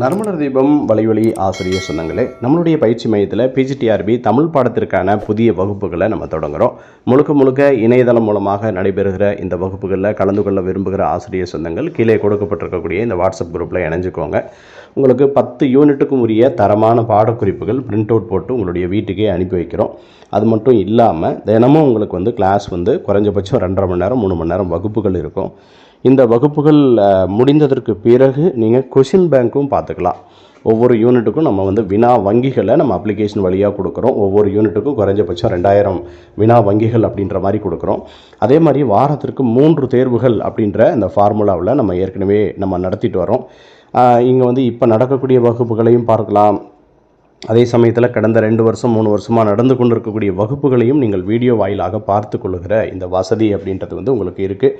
நறுமலர் தீபம் வலைவழி ஆசிரியர் சொந்தங்களே, நம்மளுடைய பயிற்சி மையத்தில் பிஜிடிஆர்பி தமிழ் பாடத்திற்கான புதிய வகுப்புகளை நம்ம தொடங்குகிறோம். முழுக்க இணையதளம் மூலமாக நடைபெறுகிற இந்த வகுப்புகளில் கலந்து கொள்ள விரும்புகிற ஆசிரியர் சொந்தங்கள் கீழே கொடுக்கப்பட்டிருக்கக்கூடிய இந்த வாட்ஸ்அப் குரூப்பில் இணைஞ்சுக்கோங்க. உங்களுக்கு 10 யூனிட்டுக்கும் உரிய தரமான பாடக்குறிப்புகள் பிரிண்ட் அவுட் போட்டு உங்களுடைய வீட்டுக்கே அனுப்பி வைக்கிறோம். அது மட்டும் இல்லாமல் தினமும் உங்களுக்கு கிளாஸ் குறைஞ்சபட்சம் 2.5 மணி நேரம் 3 மணி நேரம் வகுப்புகள் இருக்கும். இந்த வகுப்புகள் முடிந்ததற்கு பிறகு நீங்கள் கொஷின் பேங்க்கும் பார்த்துக்கலாம். ஒவ்வொரு யூனிட்டுக்கும் நம்ம வினா வங்கிகளை நம்ம அப்ளிகேஷன் வழியாக கொடுக்குறோம். ஒவ்வொரு யூனிட்டுக்கும் குறைஞ்சபட்சம் 2000 வினா வங்கிகள் அப்படின்ற மாதிரி கொடுக்குறோம். அதே மாதிரி வாரத்திற்கு 3 தேர்வுகள் அப்படின்ற இந்த ஃபார்முலாவில் நம்ம ஏற்கனவே நடத்திட்டு வரோம். இங்கே இப்போ நடக்கக்கூடிய வகுப்புகளையும் பார்க்கலாம். அதே சமயத்தில் கடந்த 2 வருஷம் 3 வருஷமாக நடந்து கொண்டு இருக்கக்கூடிய வகுப்புகளையும் நீங்கள் வீடியோ வாயிலாக பார்த்து கொள்ளுகிற இந்த வசதி அப்படின்றது உங்களுக்கு இருக்குது.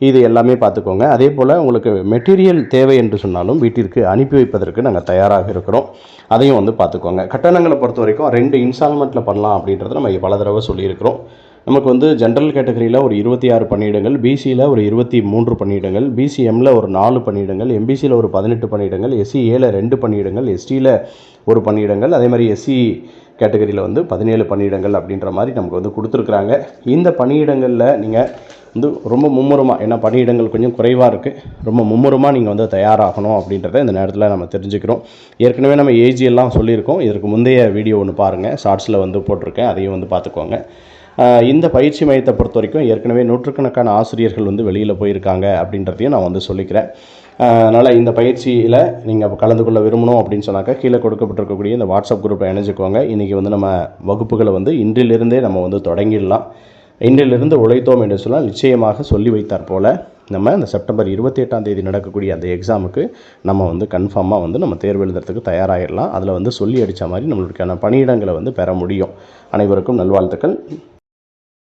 இது எல்லாமே பார்த்துக்கோங்க. அதே போல் உங்களுக்கு மெட்டீரியல் தேவை என்று சொன்னாலும் வீட்டிற்கு அனுப்பி வைப்பதற்கு நாங்கள் தயாராக இருக்கிறோம். அதையும் பார்த்துக்கோங்க. கட்டணங்களை பொறுத்த வரைக்கும் 2 இன்ஸ்டால்மெண்ட்டில் பண்ணலாம் அப்படின்றத நம்ம பல தடவை சொல்லியிருக்கிறோம். நமக்கு ஜென்ரல் கேட்டகரியில் ஒரு 26 பணியிடங்கள், பிசியில் ஒரு 23 பணியிடங்கள், பிசிஎம்மில் ஒரு 4 பணியிடங்கள், எம்பிசியில் ஒரு 18 பணியிடங்கள், எஸ்சிஏல 2 பணியிடங்கள், எஸ்டியில் ஒரு பணியிடங்கள், அதே மாதிரி எஸ்சி கேட்டகரியில் 17 பணியிடங்கள் அப்படின்ற மாதிரி நமக்கு கொடுத்துருக்குறாங்க. இந்த பணியிடங்களில் நீங்கள் ரொம்ப மும்முரமாக, ஏன்னா பணியிடங்கள் கொஞ்சம் குறைவாக இருக்குது, ரொம்ப மும்முரமாக நீங்கள் தயாராகணும் அப்படின்றத இந்த நேரத்தில் நம்ம தெரிஞ்சுக்கிறோம். ஏற்கனவே நம்ம ஏஜ் எல்லாம் சொல்லியிருக்கோம். இதற்கு முந்தைய வீடியோ ஒன்று பாருங்கள், ஷார்ட்ஸில் போட்டிருக்கேன், அதையும் பார்த்துக்கோங்க. இந்த பயிற்சி மையத்தை பொறுத்த வரைக்கும் ஏற்கனவே நூற்றுக்கணக்கான ஆசிரியர்கள் வெளியில் போயிருக்காங்க அப்படின்றதையும் நான் சொல்லிக்கிறேன். அதனால் இந்த பயிற்சியில் நீங்கள் கலந்து கொள்ள விரும்பணும் அப்படின்னு சொன்னாக்கா கீழே கொடுக்கப்பட்டிருக்கக்கூடிய இந்த வாட்ஸ்அப் குரூப்பை இணைஞ்சிக்கோங்க. இன்றைக்கி நம்ம வகுப்புகளை இன்றிலிருந்தே நம்ம தொடங்கிடலாம். இன்றிலிருந்து உழைத்தோம் என்று சொன்னால் நிச்சயமாக சொல்லி வைத்தார் போல் நம்ம இந்த செப்டம்பர் 28ஆம் தேதி நடக்கக்கூடிய அந்த எக்ஸாமுக்கு நம்ம கன்ஃபார்மாக நம்ம தேர்வு எழுதுறதுக்கு தயாராகிடலாம். அதில் சொல்லி அடித்த மாதிரி நம்மளுக்கான பணியிடங்களை பெற முடியும். அனைவருக்கும் நல்வாழ்த்துக்கள்.